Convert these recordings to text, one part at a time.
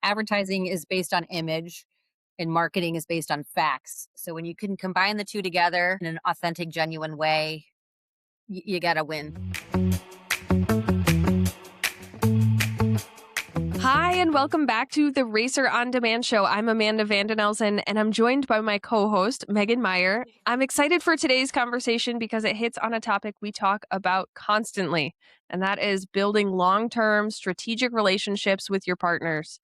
advertising is based on image and marketing is based on facts. So when you can combine the two together in an authentic, genuine way, you got to win. Hi, and welcome back to the Racer On Demand Show. I'm Amanda Vandenelsen, and I'm joined by my co-host, Megan Meyer. I'm excited for today's conversation because it hits on a topic we talk about constantly, and that is building long-term strategic relationships with your partners.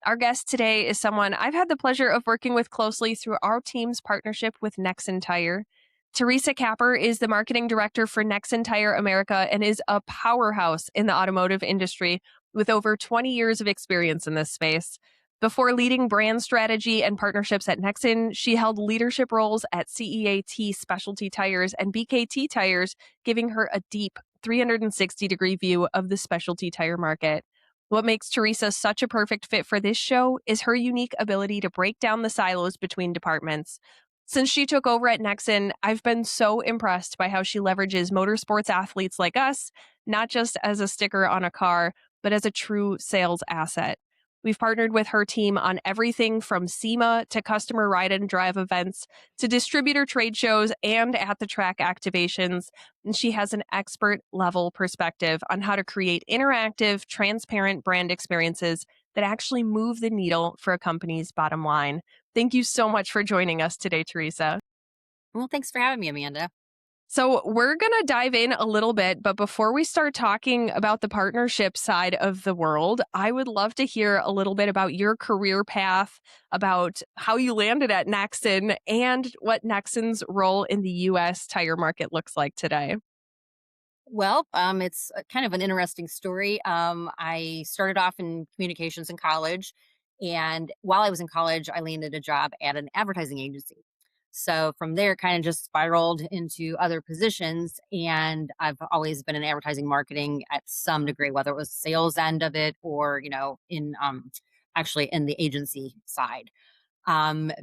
Our guest today is someone I've had the pleasure of working with closely through our team's partnership with Nexen Tire. Theresa Kapper is the marketing director for Nexen Tire America and is a powerhouse in the automotive industry with over 20 years of experience in this space. Before leading brand strategy and partnerships at Nexen, she held leadership roles at CEAT Specialty Tires and BKT Tires, giving her a deep 360-degree view of the specialty tire market. What makes Theresa such a perfect fit for this show is her unique ability to break down the silos between departments. Since she took over at Nexen, I've been so impressed by how she leverages motorsports athletes like us, not just as a sticker on a car, but as a true sales asset. We've partnered with her team on everything from SEMA to customer ride and drive events to distributor trade shows and at the track activations. And she has an expert level perspective on how to create interactive, transparent brand experiences that actually move the needle for a company's bottom line. Thank you so much for joining us today, Theresa. Well, thanks for having me, Amanda. So we're going to dive in a little bit, but before we start talking about the partnership side of the world, I would love to hear a little bit about your career path, about how you landed at Nexen, and what Nexen's role in the U.S. tire market looks like today. Well, it's kind of an interesting story. I started off in communications in college, and while I was in college, I landed a job at an advertising agency. So from there, kind of just spiraled into other positions, and I've always been in advertising marketing at some degree, whether it was sales end of it or in actually in the agency side.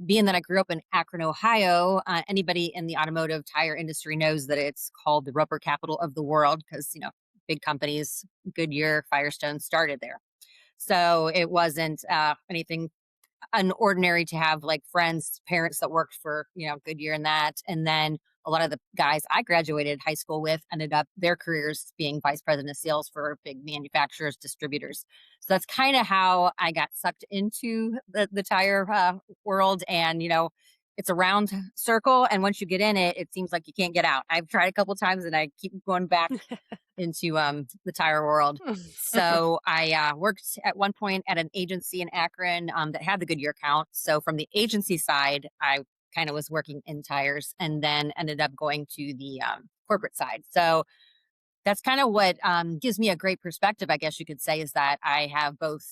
Being that I grew up in Akron, Ohio, anybody in the automotive tire industry knows that it's called the rubber capital of the world because, big companies, Goodyear, Firestone started there. So it wasn't anything unordinary to have like friends, parents that worked for, Goodyear and that. And then a lot of the guys I graduated high school with ended up their careers being vice president of sales for big manufacturers, distributors. So that's kind of how I got sucked into the tire world. And, it's a round circle. And once you get in it, it seems like you can't get out. I've tried a couple times and I keep going back into the tire world. So I worked at one point at an agency in Akron that had the Goodyear account. So from the agency side, I kind of was working in tires and then ended up going to the corporate side. So that's kind of what gives me a great perspective, I guess you could say, is that I have both,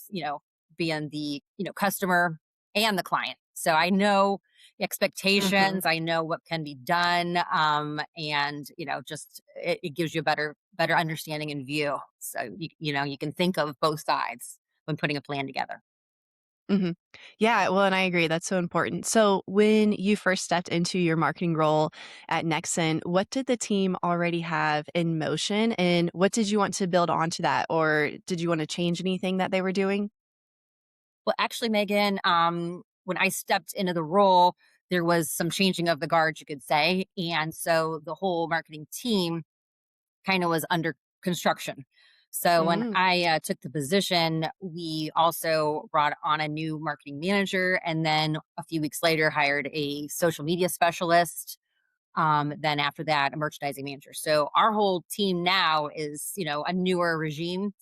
being the, customer and the client. So I know expectations, I know what can be done. And, just it gives you a better understanding and view. So, you can think of both sides when putting a plan together. hmm Yeah, well, and I agree. That's so important. So, when you first stepped into your marketing role at Nexen, what did the team already have in motion, and what did you want to build onto that, or did you want to change anything that they were doing? Well, actually, Megan, when I stepped into the role, there was some changing of the guard, you could say. And so the whole marketing team kind of was under construction. So when Mm, I took the position, we also brought on a new marketing manager, and then a few weeks later hired a social media specialist. Then after that, a merchandising manager. So our whole team now is, a newer regime.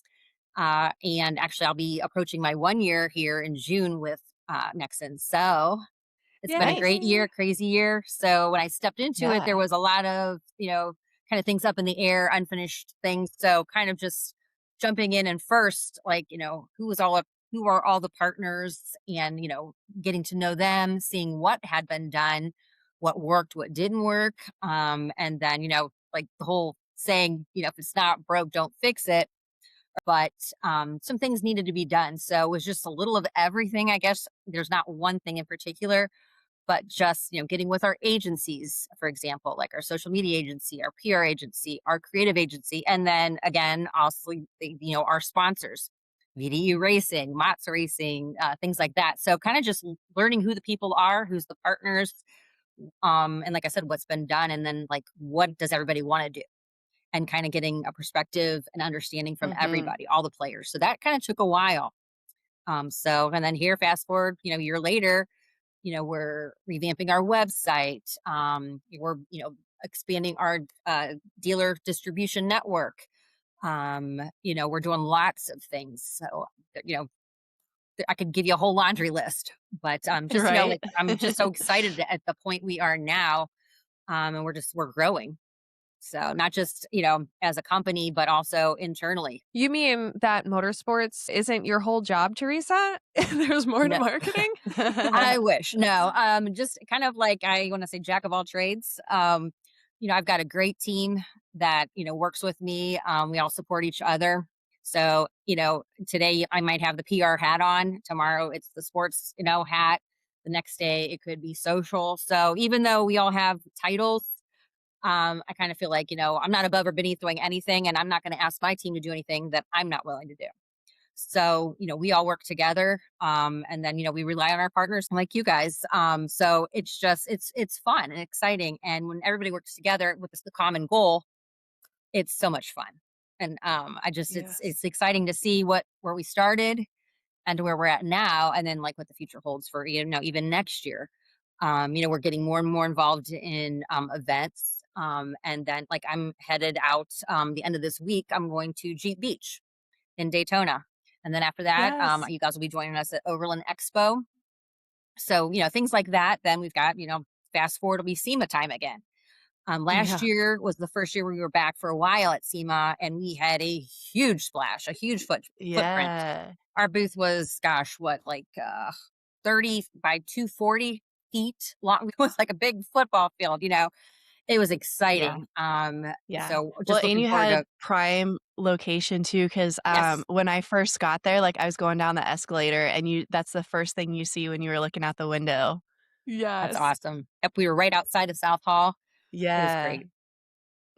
And actually, I'll be approaching my 1 year here in June with Nexen. So it's been a nice. great year, Yay. crazy year. So when I stepped into it, Yeah. there was a lot of, kind of things up in the air, unfinished things. So kind of just jumping in and first, like, who are all the partners and, getting to know them, seeing what had been done, what worked, what didn't work. And then, like the whole saying, if it's not broke, don't fix it. But some things needed to be done. So it was just a little of everything. I guess there's not one thing in particular, but just, getting with our agencies, for example, like our social media agency, our PR agency, our creative agency, and then again, also, our sponsors, VDU racing, Mott's racing, things like that. So kind of just learning who the people are, who's the partners, and like I said, what's been done, and then like what does everybody want to do, and kind of getting a perspective and understanding from Mhm. everybody, all the players. So that kind of took a while. So and then here, fast forward, a year later, we're revamping our website. We're expanding our dealer distribution network. We're doing lots of things. So you know, I could give you a whole laundry list, but just Right? like I'm just so excited at the point we are now, and we're growing. So not just as a company, but also internally. You mean that motorsports isn't your whole job, Teresa? There's more to No, marketing? I wish. No, just kind of like I want to say jack of all trades. I've got a great team that, works with me. We all support each other. So, today I might have the PR hat on. Tomorrow it's the sports, hat. The next day it could be social. So even though we all have titles, I kind of feel like, I'm not above or beneath doing anything, and I'm not going to ask my team to do anything that I'm not willing to do. So, we all work together. And then, we rely on our partners like you guys. So it's fun and exciting. And when everybody works together with the common goal, it's so much fun. And I just Yes. it's exciting to see where we started and to where we're at now, and then like what the future holds for even next year. We're getting more and more involved in events. And then like I'm headed out the end of this week. I'm going to Jeep Beach in Daytona. And then after that, Yes. you guys will be joining us at Overland Expo. So, things like that. Then we've got, fast forward, it'll be SEMA time again. Last Yeah. year was the first year we were back for a while at SEMA, and we had a huge splash, a huge footprint. Yeah. Our booth was, gosh, what, like 30 by 240 feet long. It was like a big football field, It was Yeah. exciting. Yeah. So Well, just and looking you forward had to, prime location too, because yes. when I first got there, like, I was going down the escalator and that's the first thing you see when you were looking out the window. That's Yes. awesome. Yep, we were right outside of South Hall. It was Yeah. great.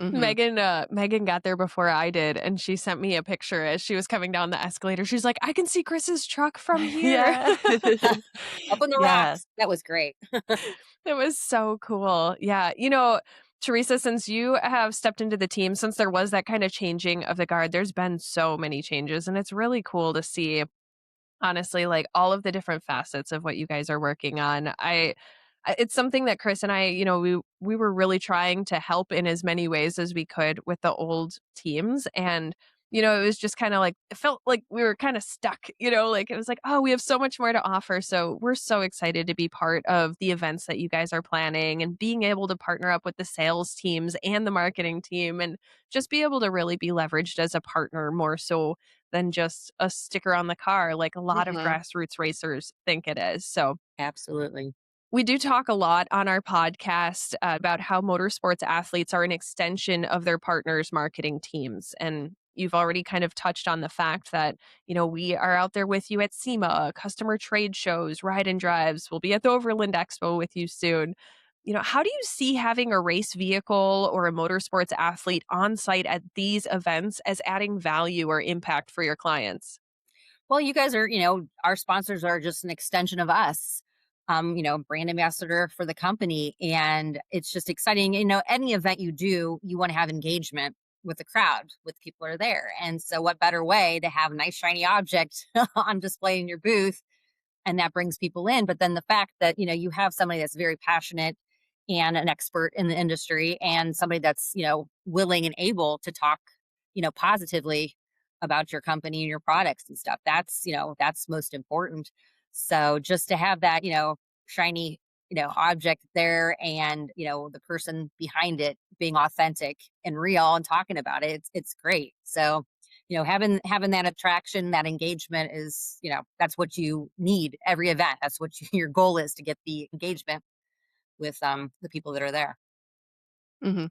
Mhm. Megan got there before I did, and she sent me a picture as she was coming down the escalator. She's like, "I can see Chris's truck from here." Yeah. Up on the Yeah. rocks. That was great. It was so cool. Yeah. Teresa, since you have stepped into the team, since there was that kind of changing of the guard, there's been so many changes, and it's really cool to see, honestly, like all of the different facets of what you guys are working on. It's something that Chris and I, we were really trying to help in as many ways as we could with the old teams. And it was just kind of like it felt like we were kind of stuck, like it was like, oh, we have so much more to offer. So we're so excited to be part of the events that you guys are planning and being able to partner up with the sales teams and the marketing team and just be able to really be leveraged as a partner more so than just a sticker on the car like a lot of Mhm. grassroots racers think it is. So Absolutely. we do talk a lot on our podcast about how motorsports athletes are an extension of their partners' marketing teams. And you've already kind of touched on the fact that, we are out there with you at SEMA, customer trade shows, ride and drives. We'll be at the Overland Expo with you soon. How do you see having a race vehicle or a motorsports athlete on site at these events as adding value or impact for your clients? Well, you guys are, our sponsors are just an extension of us. Brand ambassador for the company. And it's just exciting. Any event you do, you want to have engagement with the crowd, with people who are there. And so what better way to have a nice shiny object on display in your booth, and that brings people in. But then the fact that you have somebody that's very passionate and an expert in the industry, and somebody that's willing and able to talk positively about your company and your products and stuff, that's most important. So just to have that shiny object there, and the person behind it being authentic and real and talking about it, it's great. So having that attraction, that engagement is, that's what you need every event. That's what your goal is, to get the engagement with the people that are there. Mhm.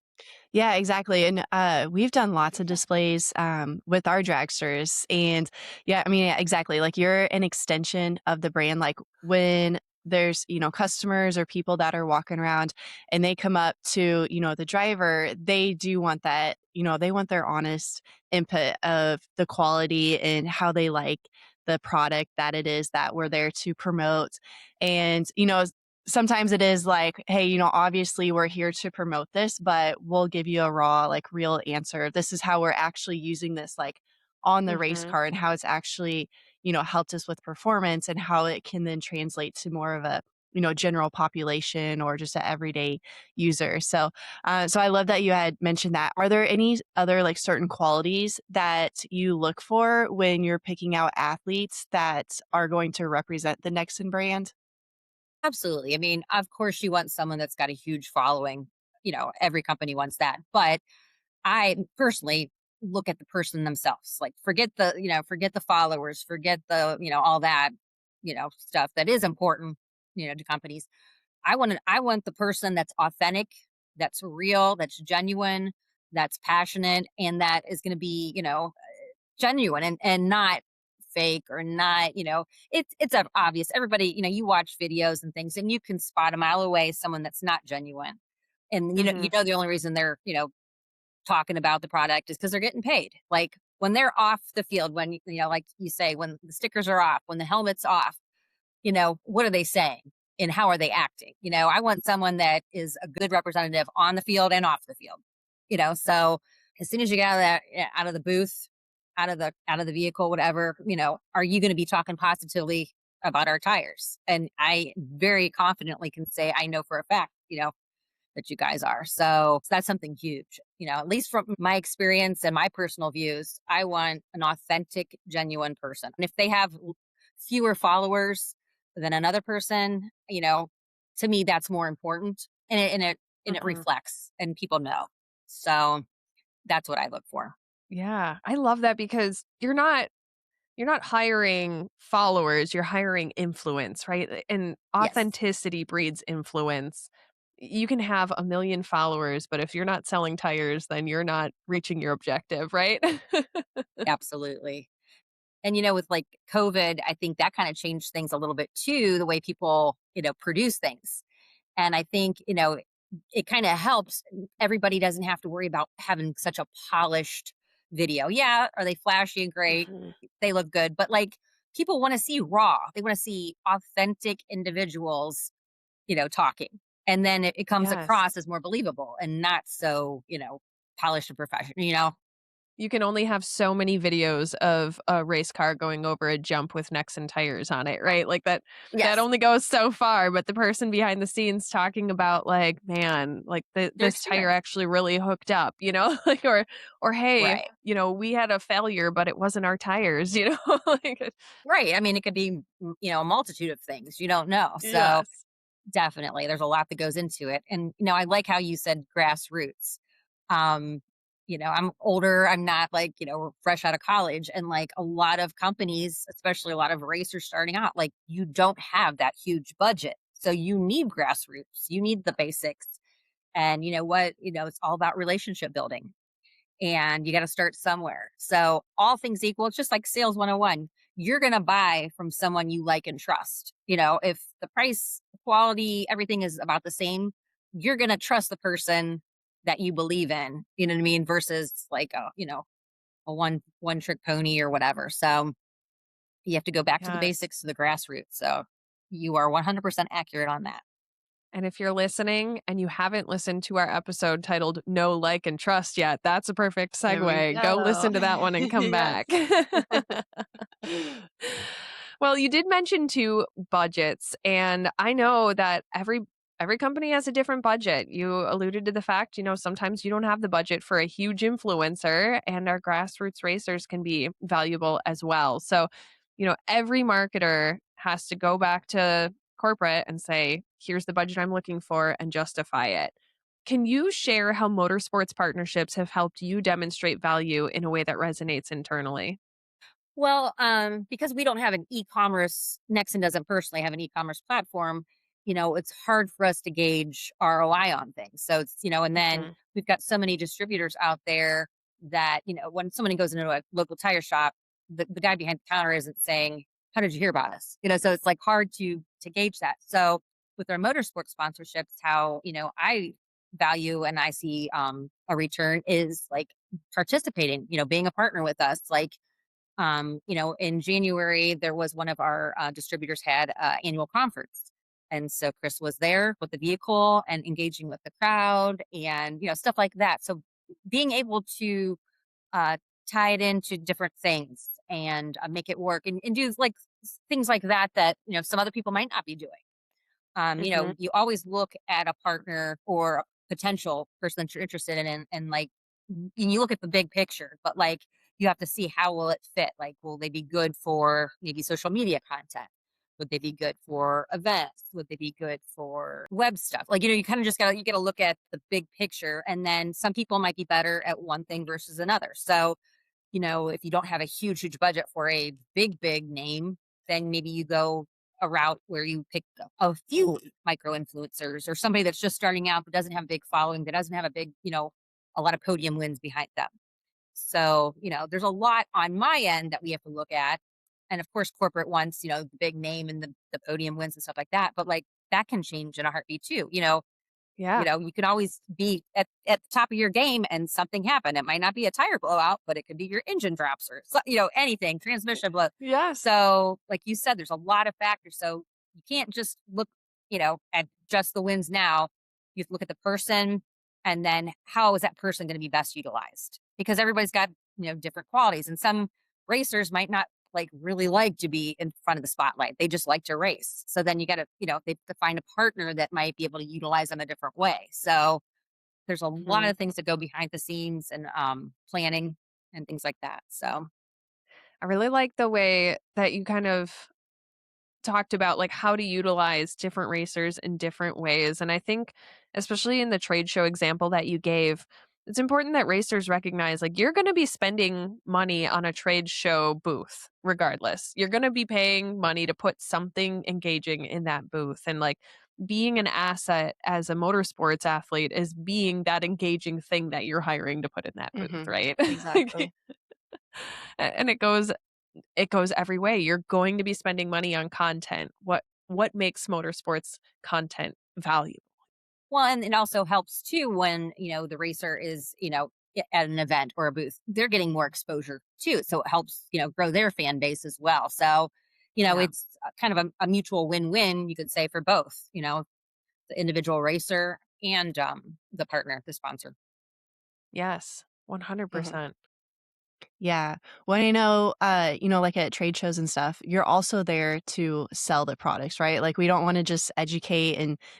Yeah, exactly, and, we've done lots of displays, with our dragsters, and yeah, I mean, yeah, exactly, like, you're an extension of the brand, like, when there's, customers or people that are walking around and they come up to, the driver, they do want that, they want their honest input of the quality and how they like the product that it is that we're there to promote. And, sometimes it is like, hey, obviously we're here to promote this, but we'll give you a raw, like real answer. This is how we're actually using this, like on the race Mhm. car and how it's actually, helped us with performance and how it can then translate to more of a, general population or just an everyday user. So I love that you had mentioned that. Are there any other like certain qualities that you look for when you're picking out athletes that are going to represent the Nexen brand? Absolutely. I mean, of course, you want someone that's got a huge following. Every company wants that. But I personally look at the person themselves. Like, forget the followers, forget all that, stuff that is important, to companies. I want the person that's authentic, that's real, that's genuine, that's passionate, and that is going to be, genuine and not fake or not, obvious. Everybody, you watch videos and things and you can spot a mile away someone that's not genuine. And Mhm. the only reason they're, talking about the product is because they're getting paid. Like when they're off the field, when like you say, when the stickers are off, when the helmet's off, what are they saying and how are they acting? I want someone that is a good representative on the field and off the field. So as soon as you get out of that, out of the booth, out of the vehicle, whatever, are you going to be talking positively about our tires? And I very confidently can say I know for a fact, that you guys are. So that's something huge. At least from my experience and my personal views, I want an authentic, genuine person. And if they have fewer followers than another person, to me that's more important. And it Mhm. reflects and people know. So that's what I look for. Yeah, I love that because you're not hiring followers, you're hiring influence, right? And Yes. authenticity breeds influence. You can have a million followers, but if you're not selling tires, then you're not reaching your objective, right? Absolutely. And with like COVID, I think that kind of changed things a little bit too, the way people, produce things. And I think, it kind of helps. Everybody doesn't have to worry about having such a polished video. Yeah, are they flashy and great? Mhm. They look good, but like people want to see raw. They want to see authentic individuals, talking. And then it comes Yes. across as more believable and not so, polished and professional. You can only have so many videos of a race car going over a jump with Nexen tires on it, right? Like that Yes, only goes so far, but the person behind the scenes talking about like, man, like their this tire experience. actually really hooked up, like or hey, Right. we had a failure, but it wasn't our tires, like Right. I mean, it could be, a multitude of things. You don't know. So yes. definitely, there's a lot that goes into it. And, I like how you said grassroots. Um, I'm older. I'm not like, fresh out of college. And like a lot of companies, especially a lot of racers starting out, like you don't have that huge budget. So you need grassroots. You need the basics. And you know what? It's all about relationship building and you got to start somewhere. So, all things equal, it's just like sales 101. You're going to buy from someone you like and trust. If the price, quality, everything is about the same, you're going to trust the person that you believe in, you know what I mean, versus like a one trick pony or whatever. So, you have to go back to the Yes. basics, to the grassroots. So, you are 100% accurate on that. And if you're listening and you haven't listened to our episode titled "Know, Like, and Trust" yet, that's a perfect There we segue. Go go. listen to that one and come Yes. back. Well, you did mention too budgets, and I know that every company has a different budget. You alluded to the fact, sometimes you don't have the budget for a huge influencer, and our grassroots racers can be valuable as well. So, every marketer has to go back to corporate and say, here's the budget I'm looking for and justify it. Can you share how motorsports partnerships have helped you demonstrate value in a way that resonates internally? Well, because we don't have an e-commerce, Nexon doesn't personally have an e-commerce platform, it's hard for us to gauge ROI on things. So it's, and then Mhm. we've got so many distributors out there that, when somebody goes into a local tire shop, the guy behind the counter isn't saying, how did you hear about us? So it's like hard to gauge that. So with our motorsport sponsorships, how, I value and I see a return is like participating, being a partner with us. Like, in January, there was one of our distributors had annual conference. And so Chris was there with the vehicle and engaging with the crowd and, stuff like that. So being able to uh, tie it into different things and make it work and do like things like that, some other people might not be doing. Mhm. You always look at a partner or a potential person that you're interested in and like and you look at the big picture, but like you have to see how will it fit? Like, will they be good for maybe social media content? Would they be good for events? Would they be good for web stuff? Like, you kind of just gotta look at the big picture. And then some people might be better at one thing versus another. So if you don't have a huge, huge budget for a big, big name, then maybe you go a route where you pick a few micro influencers or somebody that's just starting out but doesn't have a big following, that doesn't have a big, a lot of podium wins behind them. So, there's a lot on my end that we have to look at. And of course, corporate wants, the big name and the podium wins and stuff like that. But like that can change in a heartbeat too. Yeah. You could always be at the top of your game and something happen. It might not be a tire blowout, but it could be your engine drops or anything, transmission blow. Yes. So, like you said, there's a lot of factors. So you can't just look, at just the wins now. You have to look at the person and then how is that person going to be best utilized? Because everybody's got, different qualities. And some racers might not like really like to be in front of the spotlight. They just like to race. So then you got to, they have to find a partner that might be able to utilize them a different way. So there's a lot Mhm. of things that go behind the scenes and planning and things like that. So I really like the way that you kind of talked about like how to utilize different racers in different ways. And I think, especially in the trade show example that you gave, it's important that racers recognize like you're going to be spending money on a trade show booth regardless. You're going to be paying money to put something engaging in that booth. And like being an asset as a motorsports athlete is being that engaging thing that you're hiring to put in that booth, Mhm. right? Exactly. And it goes every way. You're going to be spending money on content. What makes motorsports content valuable? well, and it also helps too when, the racer is, at an event or a booth. They're getting more exposure too. So it helps, grow their fan base as well. So, Yeah. it's kind of a mutual win-win, you could say, for both, the individual racer and the partner, the sponsor. Yes. Mhm. 100%. Yeah. Well, I know, like at trade shows and stuff, you're also there to sell the products, right? Like we don't want to just educate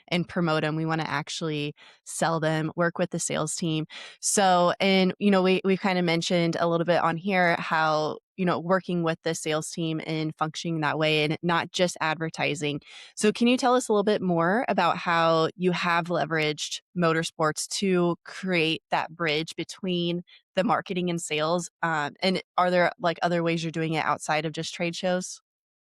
and promote them. We want to actually sell them, work with the sales team. So, and we've kind of mentioned a little bit on here how, working with the sales team and functioning that way and not just advertising. So, can you tell us a little bit more about how you have leveraged motorsports to create that bridge between the marketing and sales? And are there like other ways you're doing it outside of just trade shows?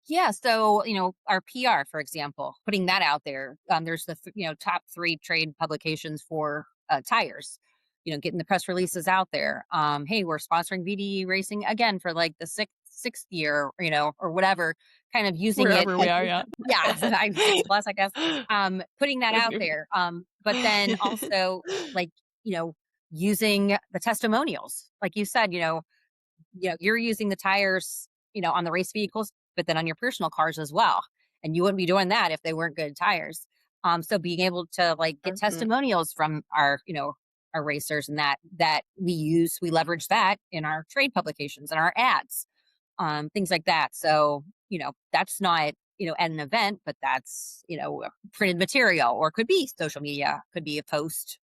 Yeah. So, our PR, for example, putting that out there. There's the, top three trade publications for tires, getting the press releases out there. Hey, we're sponsoring VD Racing again for like the sixth year, or whatever, kind of using it. Wherever we are, yeah. Yeah. So I'm 6 plus, I guess. Putting that That's out good. there. But then also like, you know, using the testimonials, like you said, you're using the tires, on the race vehicles, but then on your personal cars as well. And you wouldn't be doing that if they weren't good tires. So being able to like get Mhm. testimonials from our racers and that we leverage that in our trade publications and our ads, things like that. So, that's not, at an event, but that's, printed material or could be social media, could be a post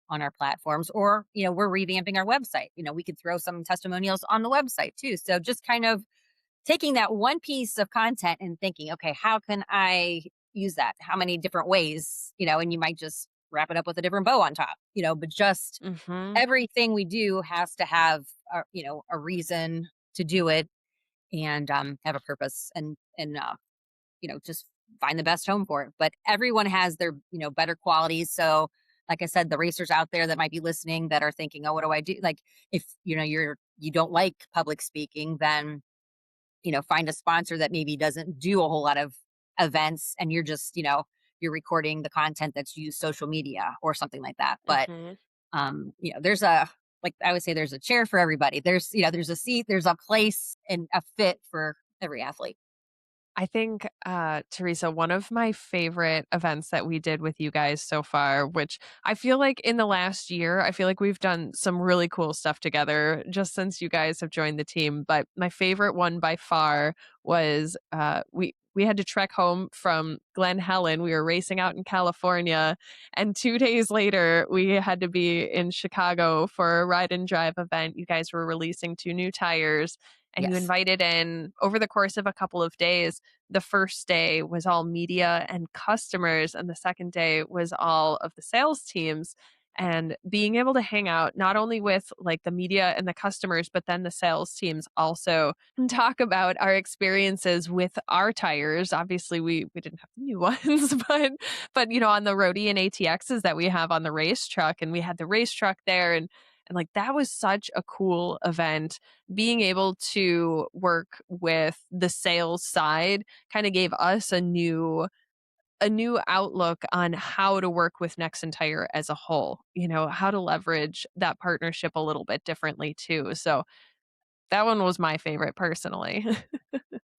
on our platforms, or we're revamping our website. We could throw some testimonials on the website too. So just kind of taking that one piece of content and thinking, okay, how can I use that? How many different ways? And you might just wrap it up with a different bow on top. But just Mhm. everything we do has to have a reason to do it, and have a purpose, and just find the best home for it. But everyone has their, better qualities. So, like I said, the racers out there that might be listening that are thinking, oh, what do I do? Like, if you don't like public speaking, then find a sponsor that maybe doesn't do a whole lot of events, and you're just, you're recording the content that's used social media or something like that. But Mhm. there's a, like I would say, there's a chair for everybody. There's a seat, there's a place and a fit for every athlete. I think, Teresa, one of my favorite events that we did with you guys so far, which I feel like in the last year, I feel like we've done some really cool stuff together just since you guys have joined the team. But my favorite one by far was we had to trek home from Glen Helen. We were racing out in California, and 2 days later, we had to be in Chicago for a ride and drive event. You guys were releasing 2 new tires, and you Yes. invited in over the course of a couple of days. The first day was all media and customers, and the second day was all of the sales teams. And being able to hang out not only with like the media and the customers, but then the sales teams also, and talk about our experiences with our tires. Obviously, we didn't have the new ones, but on the roadie and ATXs that we have on the race truck, and we had the race truck there, and like that was such a cool event. Being able to work with the sales side kind of gave us a new outlook on how to work with Nexen Tire as a whole, how to leverage that partnership a little bit differently too. So that one was my favorite personally.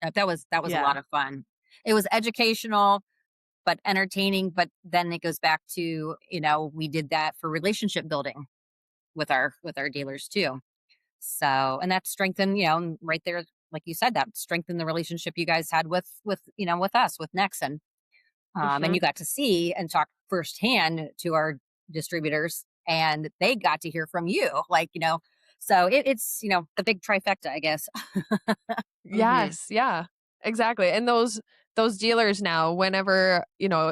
That was a Yeah. lot of fun. It was educational but entertaining, but then it goes back to, we did that for relationship building with our dealers too. So, and that strengthened, right there, like you said, that strengthened the relationship you guys had with us, with Nexen. And Mhm. you got to see and talk firsthand to our distributors, and they got to hear from you, like, so it's, the big trifecta, I guess. Mhm. Yes, yeah, exactly. And those dealers now, whenever,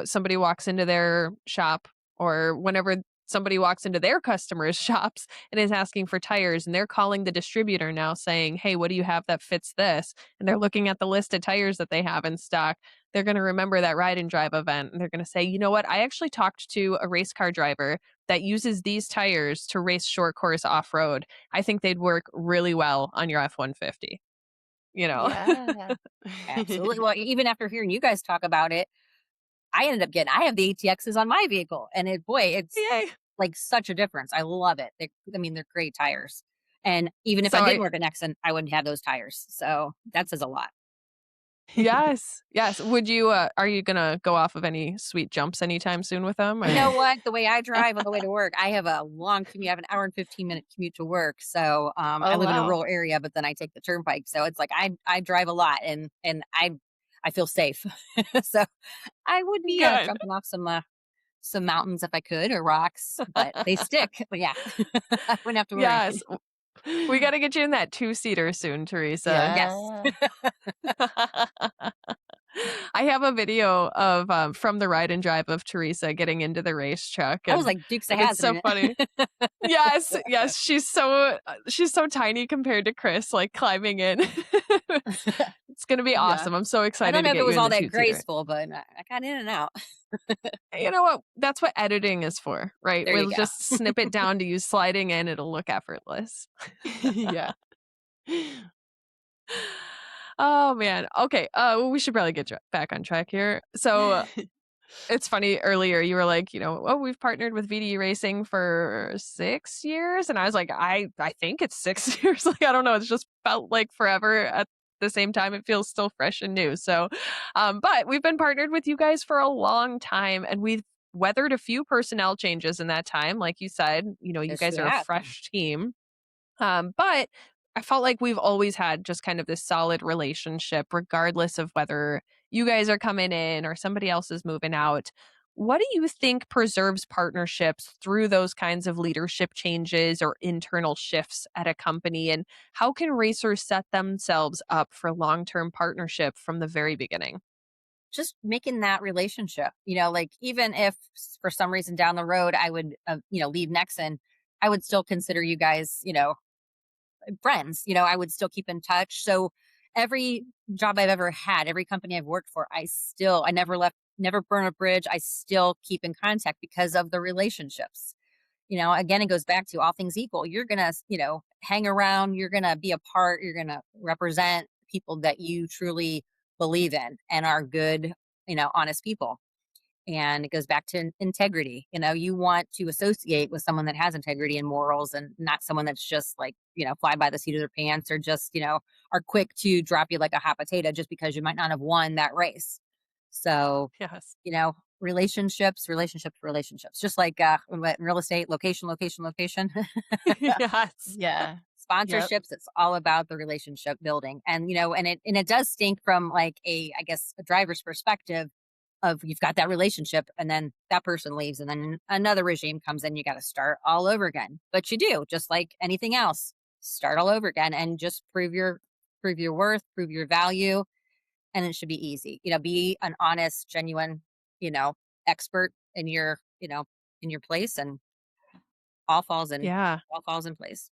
somebody walks into their shop, or whenever somebody walks into their customers' shops and is asking for tires, and they're calling the distributor now saying, "Hey, what do you have that fits this?" And they're looking at the list of tires that they have in stock. They're going to remember that ride and drive event, and they're going to say, "You know what? I actually talked to a race car driver that uses these tires to race short course off-road. I think they'd work really well on your F-150." You know? Yeah. Absolutely. Well, even after hearing you guys talk about it, I have the ATXs on my vehicle, and it's Yay. like such a difference. I love it. I mean, they're great tires. And even if So I didn't I work at Nexen, I wouldn't have those tires. So that says a lot. Yes, yes. Are you gonna go off of any sweet jumps anytime soon with them, You or know what? The way I drive on the way to work, I have a long commute. I have an hour and 15-minute commute to work. So I Oh, live in a wow. rural area, but then I take the turnpike. So it's like I drive a lot, and I feel safe. So I would be good? jumping off some mountains if I could, or rocks, but they stick. But yeah, I wouldn't have to worry. Yes. We gotta get you in that two-seater soon, Teresa. Yes. Yeah. I have a video of, from the ride and drive of Teresa getting into the race truck, I was and like Dukes of and it's Hazzard so in funny. it. Yes, yes, she's so tiny compared to Chris, like, climbing in. It's gonna be Yeah. awesome. I'm so I don't excited to know if it get you was in all the that two-seater. graceful, but I got in and out. You know what? That's what editing is for, right? There you We'll go. just snip it down to you sliding in, it'll look effortless. Yeah. Oh, man. Okay, well, we should probably get back on track here. So, it's funny, earlier you were like, "Oh, we've partnered with VD Racing for 6 years," and I was like, "I think it's 6 years." Like, I don't know, it's just felt like forever. At the same time, it feels still fresh and new. So, but we've been partnered with you guys for a long time, and we've weathered a few personnel changes in that time. Like you said, you Yes, guys you are a have. fresh team. But I felt like we've always had just kind of this solid relationship, regardless of whether you guys are coming in or somebody else is moving out. What do you think preserves partnerships through those kinds of leadership changes or internal shifts at a company? And how can racers set themselves up for long term partnership from the very beginning? Just making that relationship, like even if for some reason down the road I would, leave Nexon, I would still consider you guys, friends. I would still keep in touch. So every job I've ever had, every company I've worked for, I never left, never burn a bridge. I still keep in contact because of the relationships. Again, it goes back to all things equal. You're going to, hang around, you're going to be a part, you're going to represent people that you truly believe in and are good, honest people. And it goes back to integrity. You want to associate with someone that has integrity and morals, and not someone that's just like, fly by the seat of their pants, or just, are quick to drop you like a hot potato just because you might not have won that race. So, Yes. relationships, just like what, in real estate, location, location, location. Yes. Yeah. Yep. Sponsorships, it's all about the relationship building. And and it does stink from like I guess a driver's perspective, of you've got that relationship and then that person leaves and then another regime comes in, you got to start all over again. But you do, just like anything else, start all over again and just prove your worth, prove your value, and it should be easy. Be an honest, genuine, you know expert in your place, and all falls in Yeah. all falls in place,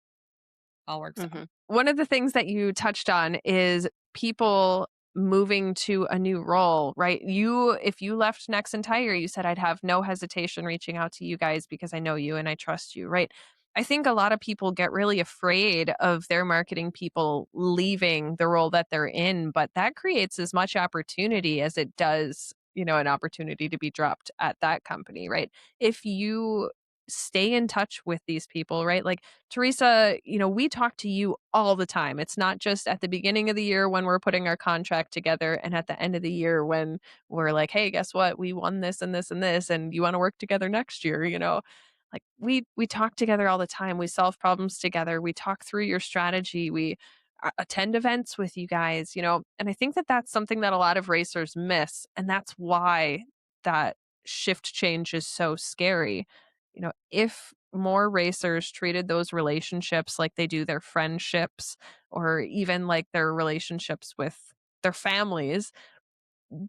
all works out. Mhm. One of the things that you touched on is people moving to a new role, right? If you left Nexen Tire, you said I'd have no hesitation reaching out to you guys because I know you and I trust you, right? I think a lot of people get really afraid of their marketing people leaving the role that they're in, but that creates as much opportunity as it does, an opportunity to be dropped at that company, right? If you stay in touch with these people, right? Like Teresa, we talk to you all the time. It's not just at the beginning of the year when we're putting our contract together and at the end of the year when we're like, hey, guess what? We won this and this and this, and you want to work together next year. Like we talk together all the time. We solve problems together. We talk through your strategy. We attend events with you guys. And I think that that's something that a lot of racers miss. And that's why that shift change is so scary. If more racers treated those relationships like they do their friendships or even like their relationships with their families,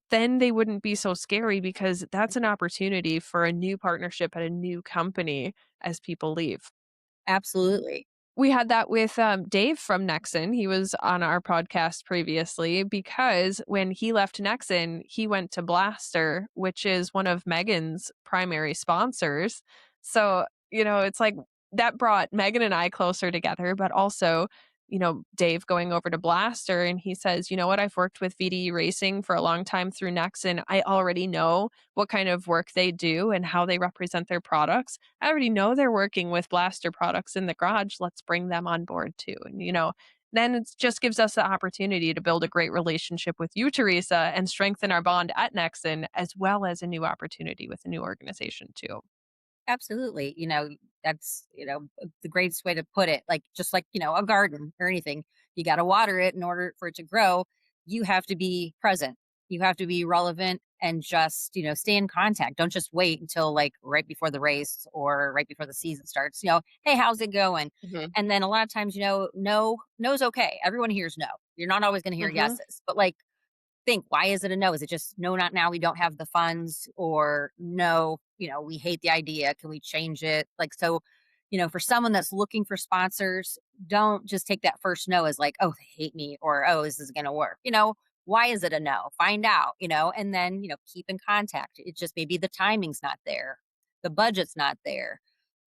then they wouldn't be so scary because that's an opportunity for a new partnership at a new company as people leave. Absolutely. We had that with Dave from Nexen. He was on our podcast previously because when he left Nexen, he went to Blaster, which is one of Megan's primary sponsors. So, it's like that brought Megan and I closer together, but also, Dave going over to Blaster and he says, you know what, I've worked with VDE Racing for a long time through Nexen. I already know what kind of work they do and how they represent their products. I already know they're working with Blaster products in the garage. Let's bring them on board too. And, then it just gives us the opportunity to build a great relationship with you, Teresa, and strengthen our bond at Nexen, as well as a new opportunity with a new organization too. Absolutely. That's, the greatest way to put it. Like, just like, a garden or anything, you got to water it in order for it to grow. You have to be present. You have to be relevant and just, stay in contact. Don't just wait until like right before the race or right before the season starts. Hey, how's it going? Mhm. And then a lot of times, no's okay. Everyone hears no. You're not always going to hear Mhm. yeses, but like, think, why is it a no? Is it just no, not now, we don't have the funds? Or no, we hate the idea, can we change it? Like, so, for someone that's looking for sponsors, don't just take that first no as like, oh, they hate me, or oh, this is gonna work. Why is it a no? Find out, and then, keep in contact. It just, maybe the timing's not there, the budget's not there,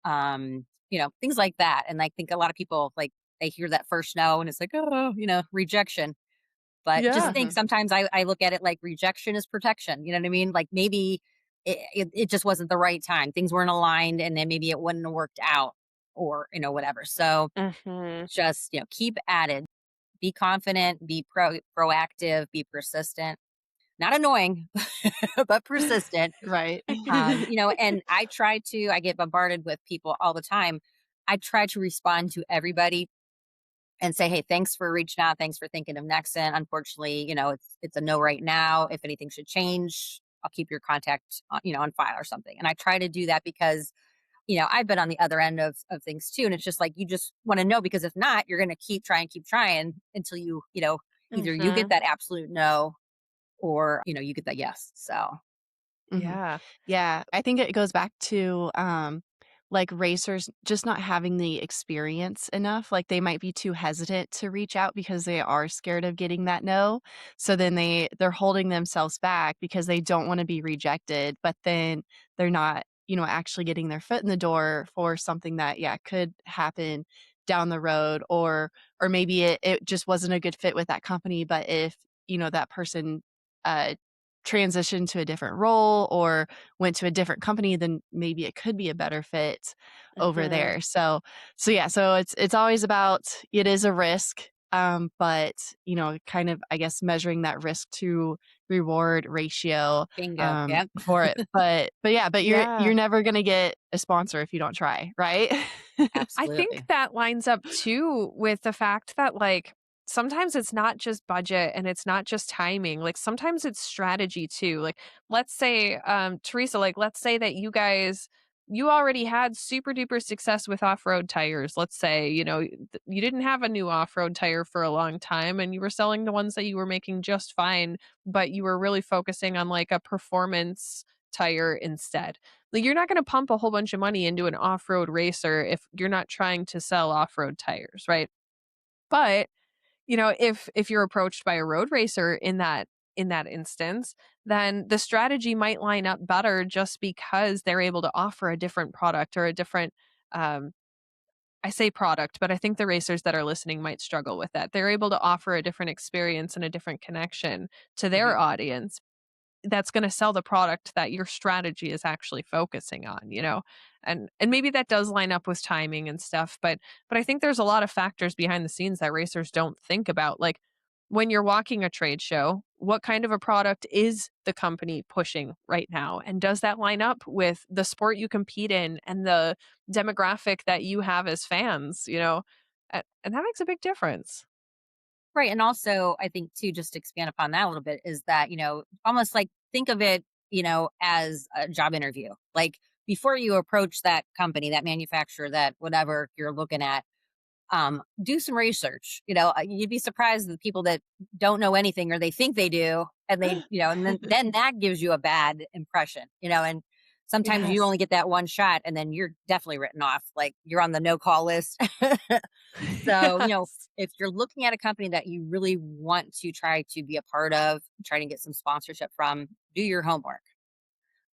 things like that. And I think a lot of people, like, they hear that first no and it's like, oh, rejection. But just Yeah. think, Mhm. sometimes I look at it like rejection is protection. You know what I mean? Like, maybe it just wasn't the right time. Things weren't aligned, and then maybe it wouldn't have worked out, or whatever. So Hmm. just, keep at it. Be confident. Be proactive. Be persistent. Not annoying, but persistent. Right. And I get bombarded with people all the time. I try to respond to everybody and say, "Hey, thanks for reaching out. Thanks for thinking of Nexen. Unfortunately, it's a no right now. If anything should change, I'll keep your contact, on file or something." And I try to do that because, I've been on the other end of things too. And it's just like, you just want to know, because if not, you're going to keep trying until either you get Hmm. that absolute no, or you get that yes. So Mhm. Yeah. Yeah, I think it goes back to, like, racers just not having the experience enough, like, they might be too hesitant to reach out because they are scared of getting that no, so then they're holding themselves back because they don't wanna be rejected, but then they're not, actually getting their foot in the door for something that, yeah, could happen down the road, or maybe it just wasn't a good fit with that company, but if, that person uh transitioned to a different role or went to a different company, then maybe it could be a better fit over Mhm. there. So yeah, so it's always about, it is a risk, but kind of, I guess, measuring that risk to reward ratio Bingo. Yep. for it. But yeah, but Yeah. you're never gonna get a sponsor if you don't try, right? I think Absolutely. that lines up too with the fact that, like, sometimes it's not just budget and it's not just timing. Like, sometimes it's strategy too. Like, let's say, Teresa, like, let's say that you already had super duper success with off-road tires. Let's say, you didn't have a new off-road tire for a long time and you were selling the ones that you were making just fine, but you were really focusing on like a performance tire instead. Like, you're not gonna pump a whole bunch of money into an off-road racer if you're not trying to sell off-road tires, right? But, if you're approached by a road racer in that instance, then the strategy might line up better just because they're able to offer a different product or a different, um I say product, but I think the racers that are listening might struggle with that. They're able to offer a different experience and a different connection to their Mhm. audience that's gonna sell the product that your strategy is actually focusing on, And maybe that does line up with timing and stuff, but I think there's a lot of factors behind the scenes that racers don't think about. Like, when you're walking a trade show, what kind of a product is the company pushing right now? And does that line up with the sport you compete in and the demographic that you have as fans, And that makes a big difference. Right. And also, I think too, just to expand upon that a little bit, is that, almost like think of it, as a job interview. Like before you approach that company, that manufacturer, that whatever you're looking at, do some research. You'd be surprised the people that don't know anything or they think they do, and then that gives you a bad impression. And sometimes you Yes. only get that one shot, and then you're definitely written off. Like you're on the no call list. So, Yes. if you're looking at a company that you really want to try to be a part of, try to get some sponsorship from, do your homework.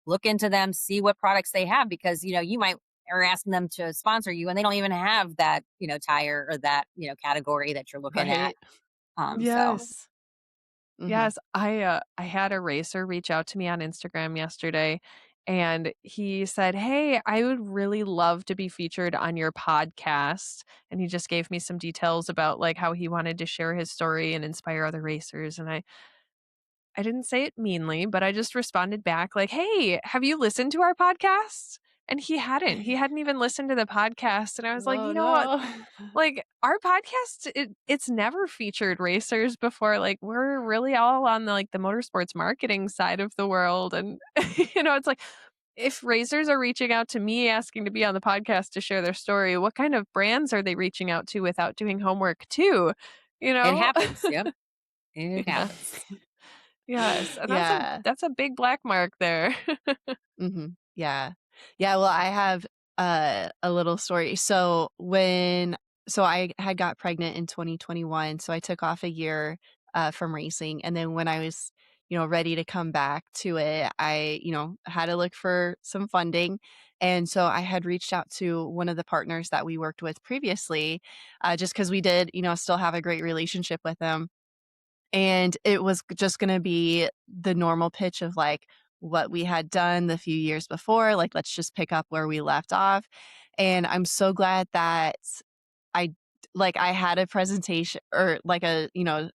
Look into them, see what products they have, because you might are asking them to sponsor you and they don't even have that, tire or that, category that you're looking at. Right. So Yes. Mhm. Yes, I had a racer reach out to me on Instagram yesterday, and he said, "Hey, I would really love to be featured on your podcast." And he just gave me some details about like how he wanted to share his story and inspire other racers. And I didn't say it meanly, but I just responded back like, "Hey, have you listened to our podcast?" And he hadn't. He hadn't even listened to the podcast. And I was like, Oh, "You know what? no. Like, our podcast, it's never featured racers before. Like, we're really all on the motorsports marketing side of the world." And it's like, if racers are reaching out to me asking to be on the podcast to share their story, what kind of brands are they reaching out to without doing homework too? You it know? happens. Yep. It Yeah. happens. Yes, and that's a Yeah. that's a big black mark there. Mhm. Yeah. Yeah, well, I have, a little story. So I had got pregnant in 2021, so I took off a year, from racing, and then when I was, ready to come back to it, I, had to look for some funding, and so I had reached out to one of the partners that we worked with previously, just because we did, still have a great relationship with them. And it was just gonna be the normal pitch of, like, what we had done the few years before, like, let's just pick up where we left off, and I'm so glad that I I had a presentation or, like, a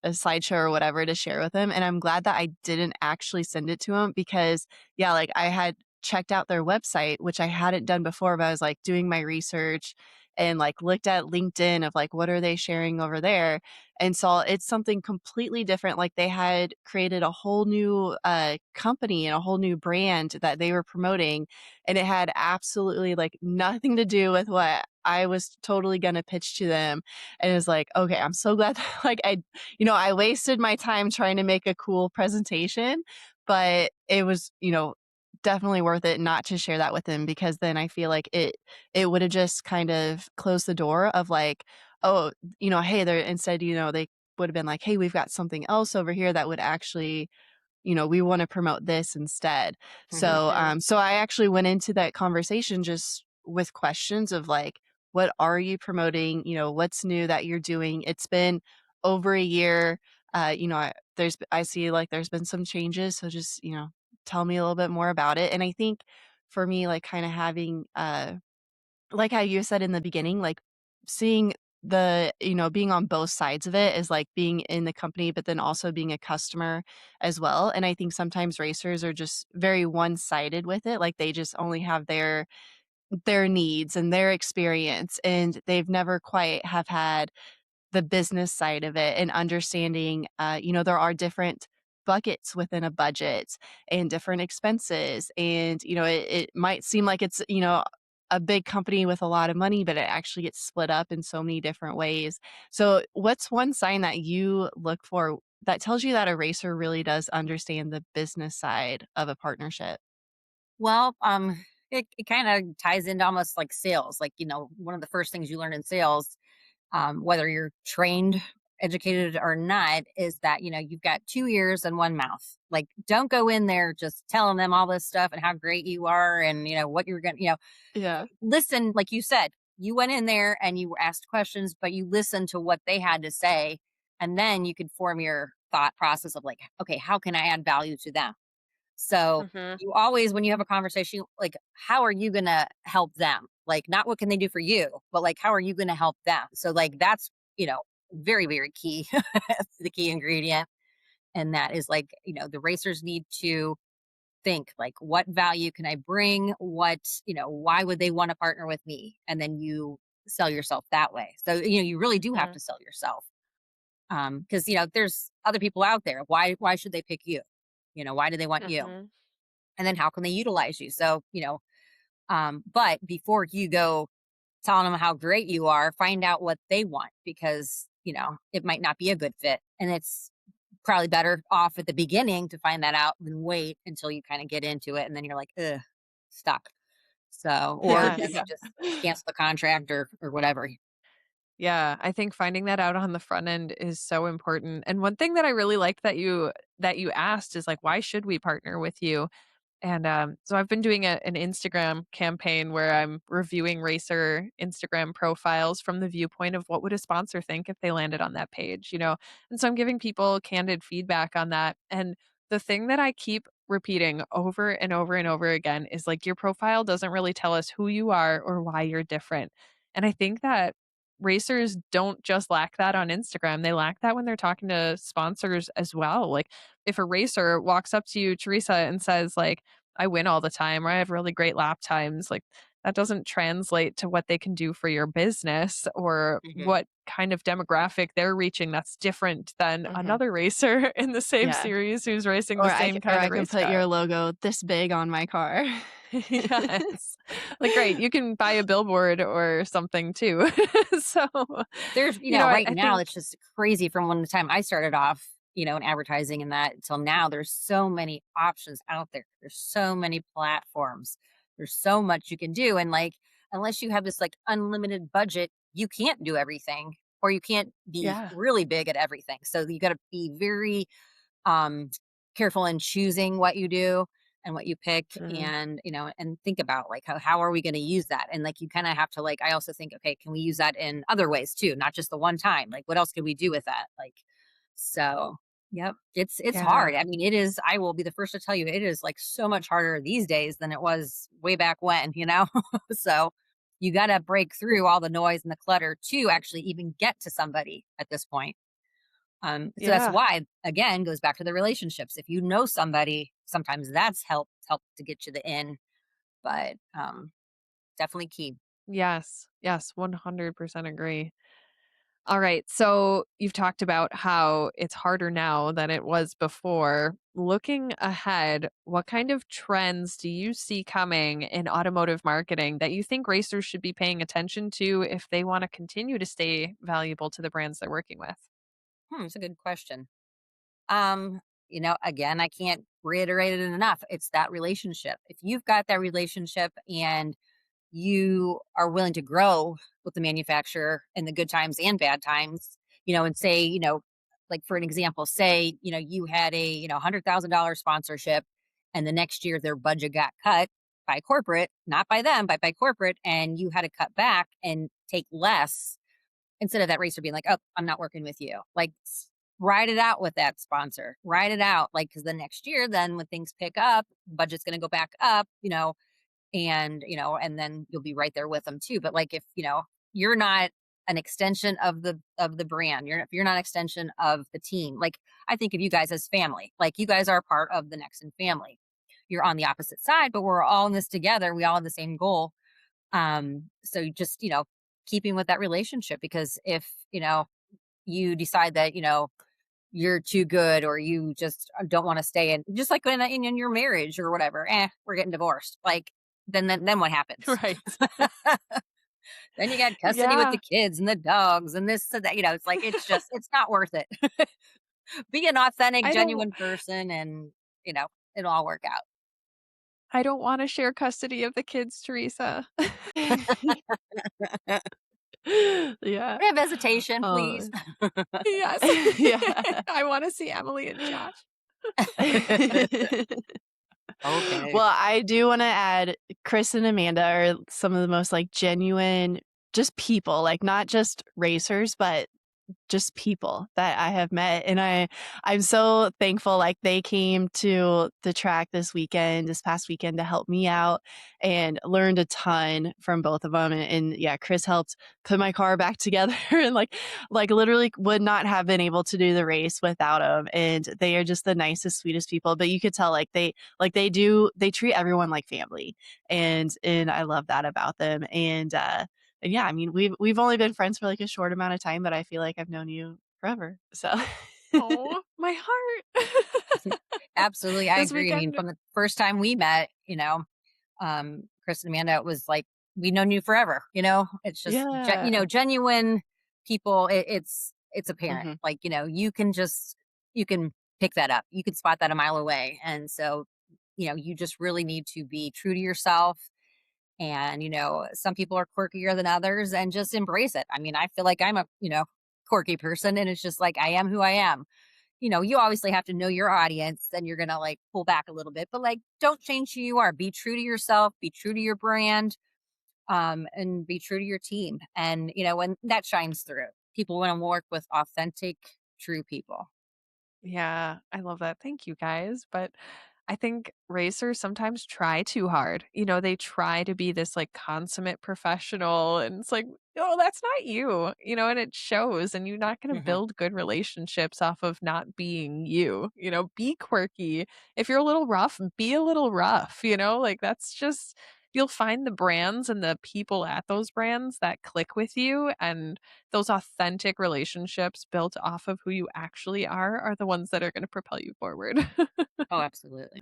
slideshow or whatever to share with him, and I'm glad that I didn't actually send it to him because, yeah, like, I had checked out their website, which I hadn't done before, but I was, like, doing my research and, like, looked at LinkedIn of, like, what are they sharing over there, and saw it's something completely different. Like, they had created a whole new, company and a whole new brand that they were promoting, and it had absolutely, like, nothing to do with what I was totally gonna pitch to them, and it was like, "Okay, I'm so glad that, like, I wasted my time trying to make a cool presentation, but it was, definitely worth it not to share that with them because then I feel like it would've just kind of closed the door of, like, oh, hey, they're instead, they would have been like, "Hey, we've got something else over here that would actually, we want to promote this instead." So, Mhm. so I actually went into that conversation just with questions of like, what are you promoting? What's new that you're doing? It's been over a year. I see like there's been some changes, so just tell me a little bit more about it. And I think for me, like kind of having like how you said in the beginning, like seeing being on both sides of it is like being in the company, but then also being a customer as well. And I think sometimes racers are just very one sided with it. Like they just only have their needs and their experience, and they've never quite have had the business side of it and understanding, there are different buckets within a budget and different expenses. And, it might seem like it's, a big company with a lot of money, but it actually gets split up in so many different ways. So, what's one sign that you look for that tells you that a racer really does understand the business side of a partnership? Well, it kind of ties into almost like sales. Like, one of the first things you learn in sales, whether you're trained, educated or not, is that, you've got two ears and one mouth. Like, don't go in there just telling them all this stuff and how great you are and, what you're going to, Yeah. listen, like you said, you went in there and you asked questions, but you listened to what they had to say. And then you could form your thought process of like, okay, how can I add value to them? So Mhm. you always, when you have a conversation, like, how are you going to help them? Like, not what can they do for you, but like, how are you going to help them? So, like, that's, very, very key, the key ingredient. And that is like, the racers need to think, like, what value can I bring? Why would they want to partner with me? And then you sell yourself that way. So, you really do have Mhm. to sell yourself. Because, there's other people out there. Why should they pick you? Why do they want you? Mhm. And then how can they utilize you? So, but before you go telling them how great you are, find out what they want because, it might not be a good fit. And it's probably better off at the beginning to find that out than wait until you kind of get into it. And then you're like, ugh, stuck. So, or then they Yes. just cancel the contract or whatever. Yeah, I think finding that out on the front end is so important. And one thing that I really like that you asked is like, why should we partner with you? And so I've been doing an Instagram campaign where I'm reviewing racer Instagram profiles from the viewpoint of what would a sponsor think if they landed on that page. And so I'm giving people candid feedback on that. And the thing that I keep repeating over and over and over again is like, your profile doesn't really tell us who you are or why you're different. And I think that racers don't just lack that on Instagram, they lack that when they're talking to sponsors as well. Like, if a racer walks up to you, Teresa, and says, like, I win all the time or I have really great lap times, like, that doesn't translate to what they can do for your business or Hmm. what kind of demographic they're reaching that's different than Mhm. another racer in the same Yeah. series who's racing Or the I c same or kind I of can race put car. your logo this big on my car. Yes. Like, great, you can buy a billboard or something too. So, There's, I right I now, think it's just crazy from when the time I started off, in advertising and that until now, there's so many options out there. There's so many platforms. There's so much you can do. And like, unless you have this like unlimited budget, you can't do everything or you can't be yeah. really big at everything. So you got to be very um, careful in choosing what you do and what you pick Mhm. and and think about like how are we going to use that and like you kind of have to like I also think okay can we use that in other ways too not just the one time like what else could we do with that like so yep it's Yeah. hard I mean it is I will be the first to tell you it is like so much harder these days than it was way back when so you got to break through all the noise and the clutter to actually even get to somebody at this point so that's Yeah. why, again, goes back to the relationships. If you know somebody, sometimes that's help to get you the in, but definitely key. Yes. Yes, 100% agree. All right. So you've talked about how it's harder now than it was before. Looking ahead, what kind of trends do you see coming in automotive marketing that you think racers should be paying attention to if they want to continue to stay valuable to the brands they're working with? It's a good question. Um, again, I can't reiterate it enough. It's that relationship. If you've got that relationship and you are willing to grow with the manufacturer in the good times and bad times, and say, like for an example, say, you had a $100,000 sponsorship and the next year their budget got cut by corporate, not by them, but by corporate, and you had to cut back and take less instead of that racer being like, "Oh, I'm not working with you." Like, ride it out with that sponsor. Ride it out, like, because the next year, then when things pick up, budget's going to go back up, and then you'll be right there with them too. But like, if you're not an extension of the brand, if you're not an extension of the team, like, I think of you guys as family. Like, you guys are part of the Nexen family. You're on the opposite side, but we're all in this together. We all have the same goal. So you just, keeping with that relationship, because if, you decide that, you're too good, or you just don't want to stay in, just like in your marriage or whatever, we're getting divorced. Like, then what happens? Right. Then you got custody with the Yeah. kids and the dogs and this and that. It's like, it's not worth it. Be an authentic, I don't genuine person, and it'll all work out. I don't wanna share custody of the kids, Teresa. Yeah. Visitation, please. Oh. Yes. Yeah. I wanna see Emily and Josh. Okay. Well, I do wanna add Chris and Amanda are some of the most, like, genuine just people, like, not just racers, but just people that I have met, and I'm so thankful, like, they came to the track this past weekend to help me out, and learned a ton from both of them. And yeah, Chris helped put my car back together and, like, literally would not have been able to do the race without them. And they are just the nicest, sweetest people, but you could tell, they treat everyone like family, and I love that about them. And yeah, I mean, we've only been friends for, like, a short amount of time, but I feel like I've known you forever, so Oh, my heart. Absolutely, I This agree. I mean, weekend from the first time we met, Chris and Amanda, it was like we've known you forever. It's just Yeah. genuine people. It's apparent. Mhm. Like, you can pick that up. You can spot that a mile away, and so you just really need to be true to yourself. And some people are quirkier than others, and just embrace it. I mean, I feel like I'm a quirky person, and it's just like, I am who I am. You obviously have to know your audience, and you're gonna like pull back a little bit, but like, don't change who you are. Be true to yourself, be true to your brand, and be true to your team. And when that shines through, people want to work with authentic, true people. Yeah, I love that. Thank you guys. But I think racers sometimes try too hard. They try to be this like consummate professional, and it's like, no, that's not you, and it shows. And you're not going to Hmm. build good relationships off of not being you. Be quirky. If you're a little rough, be a little rough, like that's just, you'll find the brands and the people at those brands that click with you. And those authentic relationships built off of who you actually are the ones that are going to propel you forward. Oh, absolutely.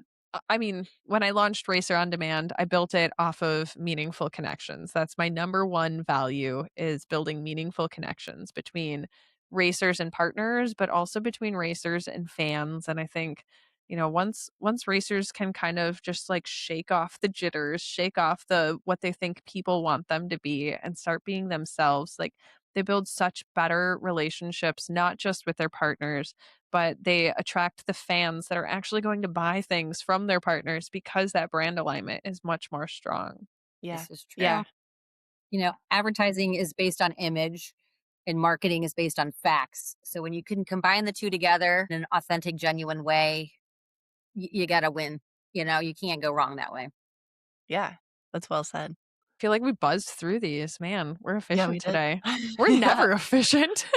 I mean, when I launched Racer on Demand, I built it off of meaningful connections. That's my number one value, is building meaningful connections between racers and partners, but also between racers and fans. And I think, once racers can kind of just like shake off the jitters, shake off the what they think people want them to be, and start being themselves, like, they build such better relationships, not just with their partners, but they attract the fans that are actually going to buy things from their partners because that brand alignment is much more strong. Yeah. This is true. Yeah. Advertising is based on image, and marketing is based on facts. So when you can combine the two together in an authentic, genuine way, you got to win. You can't go wrong that way. Yeah. That's well said. I feel like we buzzed through these. Man, we're Yeah, we efficient did. today. We're Yeah. never efficient.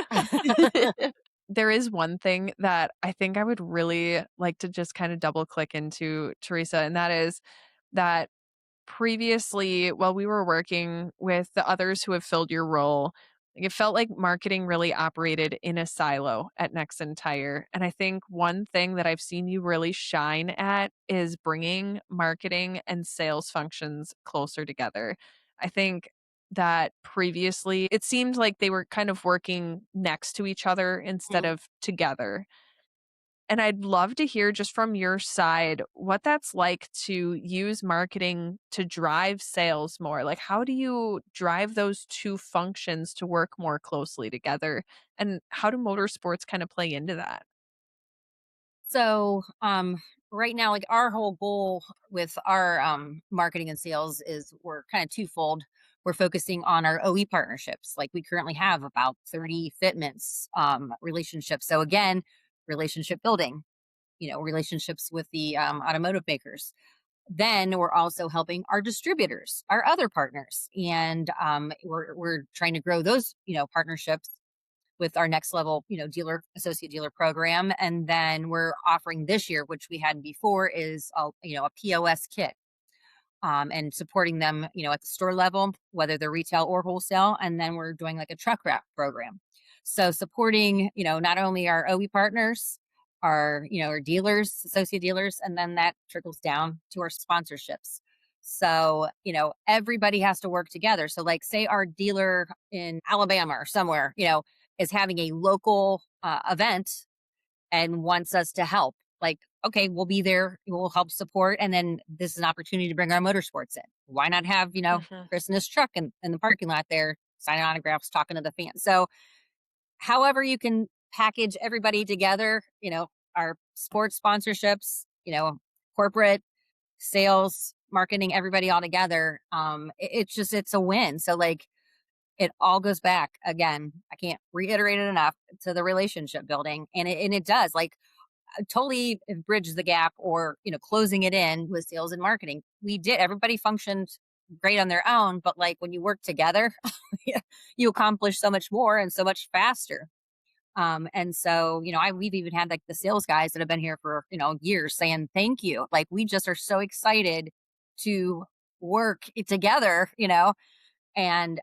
There is one thing that I think I would really like to just kind of double click into, Teresa, and that is that previously, while we were working with the others who have filled your role, like, it felt like marketing really operated in a silo at Nexen Tire. And I think one thing that I've seen you really shine at is bringing marketing and sales functions closer together. I think that previously it seemed like they were kind of working next to each other instead Mhm. of together. And I'd love to hear just from your side what that's like to use marketing to drive sales more. Like, how do you drive those two functions to work more closely together? And how do motorsports kind of play into that? So, right now, like our whole goal with our marketing and sales is we're kind of twofold. We're focusing on our OE partnerships. Like we currently have about 30 fitments relationships. So again, relationship building, relationships with the automotive makers. Then we're also helping our distributors, our other partners, and we're trying to grow those, partnerships with our next level, dealer associate dealer program. And then we're offering this year, which we had before, is a POS kit, and supporting them, at the store level, whether they're retail or wholesale. And then we're doing like a truck wrap program. So supporting, not only our OE partners, our dealers, associate dealers, and then that trickles down to our sponsorships. So, everybody has to work together. So, like, say our dealer in Alabama or somewhere, is having a local event and wants us to help. Like, okay, we'll be there, we'll help support. And then this is an opportunity to bring our motorsports in. Why not have, Mhm. Chris in his truck in the parking lot there, signing autographs, talking to the fans. So, however, you can package everybody together, our sports sponsorships, corporate sales, marketing, everybody all together. It's a win. So, like, it all goes back again. I can't reiterate it enough to the relationship building, and it does like totally bridges the gap, or closing it in with sales and marketing. We did. Everybody functioned great on their own, but like when you work together, you accomplish so much more and so much faster. And so, we've even had like the sales guys that have been here for, years saying thank you. Like we just are so excited to work together, and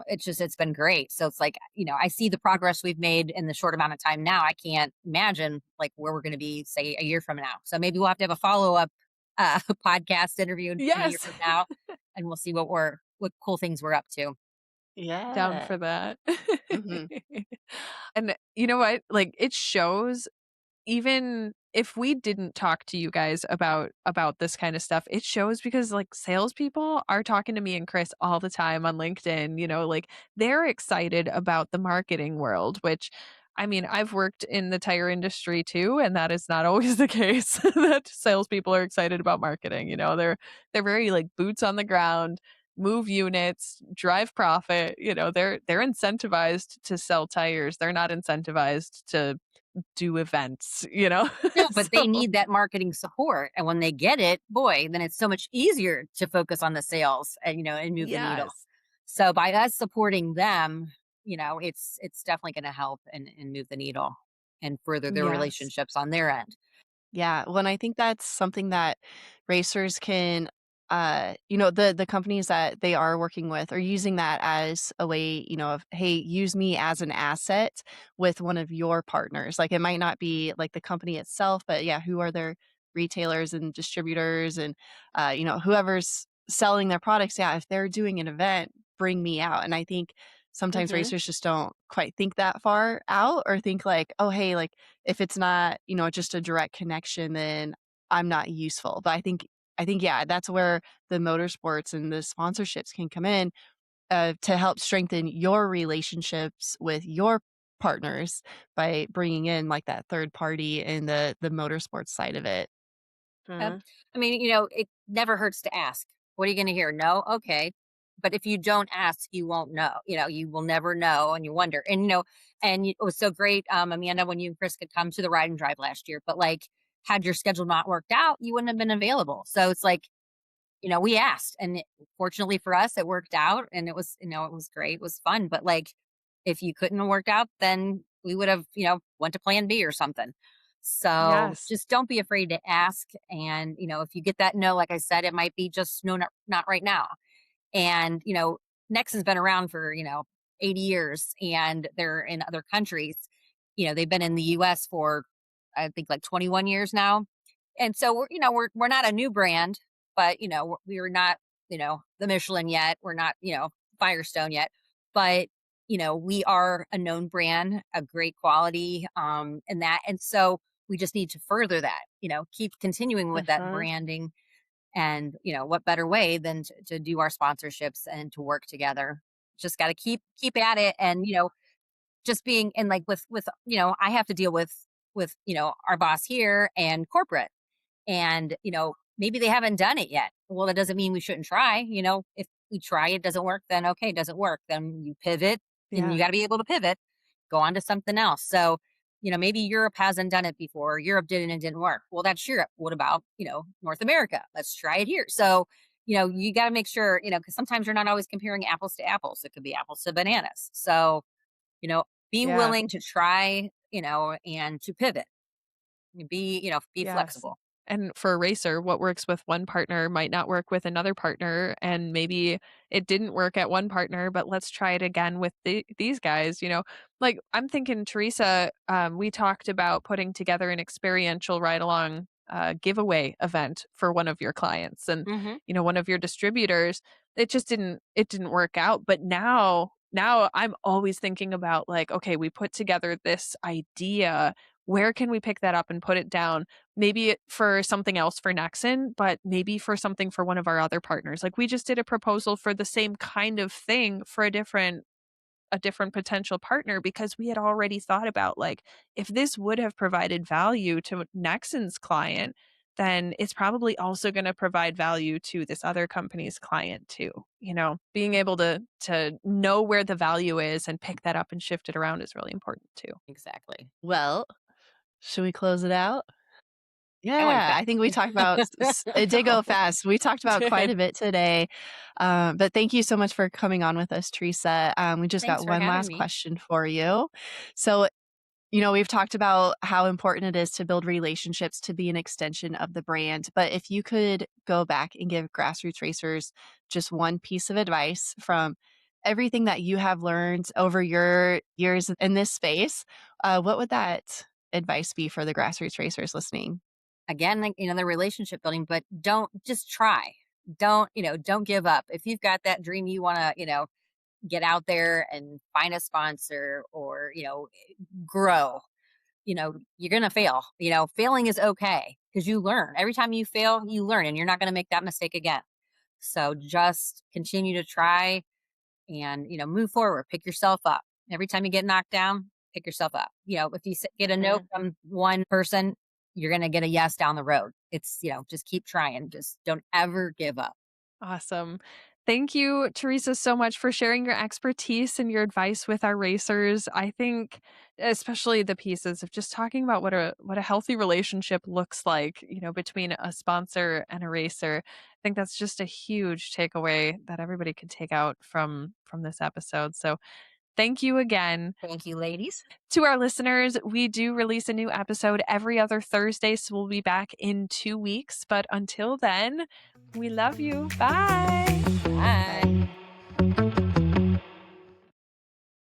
it's been great. So it's like, I see the progress we've made in the short amount of time now. I can't imagine like where we're going to be, say, a year from now. So maybe we'll have to have a follow-up podcast interview in a year Yes. from now, and we'll see what cool things we're up to. Down Yeah. for that. Mhm. And you know what? Like it shows, even if we didn't talk to you guys about this kind of stuff, it shows because like salespeople are talking to me and Chris all the time on LinkedIn. Like they're excited about the marketing world, which I mean, I've worked in the tire industry too, and that is not always the case that salespeople are excited about marketing. They're very like boots on the ground, move units, drive profit. They're incentivized to sell tires. They're not incentivized to do events. No, but So they need that marketing support. And when they get it, boy, then it's so much easier to focus on the sales and move the needle. yes. So by us supporting them, it's definitely going to help and move the needle and further their Yes. relationships on their end. Yeah, well, and I think that's something that racers can, the companies that they are working with are using that as a way, of, hey, use me as an asset with one of your partners. Like it might not be like the company itself, but yeah, who are their retailers and distributors and, whoever's selling their products. Yeah, if they're doing an event, bring me out. And I think sometimes Mhm. racers just don't quite think that far out or think like, oh, hey, like if it's not, just a direct connection, then I'm not useful. But I think, yeah, that's where the motorsports and the sponsorships can come in, to help strengthen your relationships with your partners by bringing in like that third party and the motorsports side of it. Uh, Mhm. I mean, it never hurts to ask. What are you going to hear? No? Okay. But if you don't ask, you won't know. You will never know, and you wonder. And, it was so great, Amanda, when you and Chris could come to the ride and drive last year. But like, had your schedule not worked out, you wouldn't have been available. So it's like, we asked, and fortunately for us, it worked out, and it was great. It was fun. But like, if you couldn't have worked out, then we would have, went to plan B or something. So Yes. just don't be afraid to ask. And, if you get that no, like I said, it might be just no, not right now. And, Nexon's been around for, 80 years, and they're in other countries. They've been in the US for, I think, like 21 years now. And so we're not a new brand, but we're not, the Michelin yet. We're not, Firestone yet, but we are a known brand, a great quality, and that. And so we just need to further that, keep continuing with that Mhm. branding. And what better way than to do our sponsorships and to work together. Just got to keep at it. And just being, and like with I have to deal with with, our boss here and corporate. And, maybe they haven't done it yet. Well, that doesn't mean we shouldn't try. If we try, it doesn't work, then okay, it doesn't work. Then you pivot, and you Yeah. got to be able to pivot, go on to something else. So, maybe Europe hasn't done it before. Europe did it and it didn't work. Well, that's Europe. What about, North America? Let's try it here. So, you got to make sure, because sometimes you're not always comparing apples to apples. It could be apples to bananas. So, being Yeah. willing to try, and to pivot, be Yes. flexible. And for a racer, what works with one partner might not work with another partner. And maybe it didn't work at one partner, but let's try it again with these guys. Like I'm thinking, Teresa, we talked about putting together an experiential ride along giveaway event for one of your clients and, Hmm. one of your distributors. It didn't work out. But now I'm always thinking about like, okay, we put together this idea. Where can we pick that up and put it down? Maybe for something else for Nexen, but maybe for something for one of our other partners. Like we just did a proposal for the same kind of thing for a different potential partner because we had already thought about like if this would have provided value to Nexen's client, then it's probably also going to provide value to this other company's client too. Being able to know where the value is and pick that up and shift it around is really important too. Exactly. Well, should we close it out? I went Yeah, fast. I think we talked about it did go fast. We talked about quite a bit today. But thank you so much for coming on with us, Teresa. We just Thanks got for one having last me. question for you. So, we've talked about how important it is to build relationships to be an extension of the brand. But if you could go back and give grassroots racers just one piece of advice from everything that you have learned over your years in this space, what would that advice be for the grassroots racers listening? Again, like, the relationship building, but don't just try. Don't give up. If you've got that dream, you want to, get out there and find a sponsor or, grow, you're going to fail. Failing is okay because you learn. Every time you fail, you learn and you're not going to make that mistake again. So just continue to try and, move forward, pick yourself up. Every time you get knocked down, pick yourself up. If you get a no Mhm. from one person, you're going to get a yes down the road. It's, just keep trying. Just don't ever give up. Awesome. Thank you, Teresa, so much for sharing your expertise and your advice with our racers. I think especially the pieces of just talking about what a healthy relationship looks like, between a sponsor and a racer. I think that's just a huge takeaway that everybody could take out from this episode. So, thank you again. Thank you, ladies. To our listeners, we do release a new episode every other Thursday, so we'll be back in 2 weeks. But until then, we love you. Bye. Bye.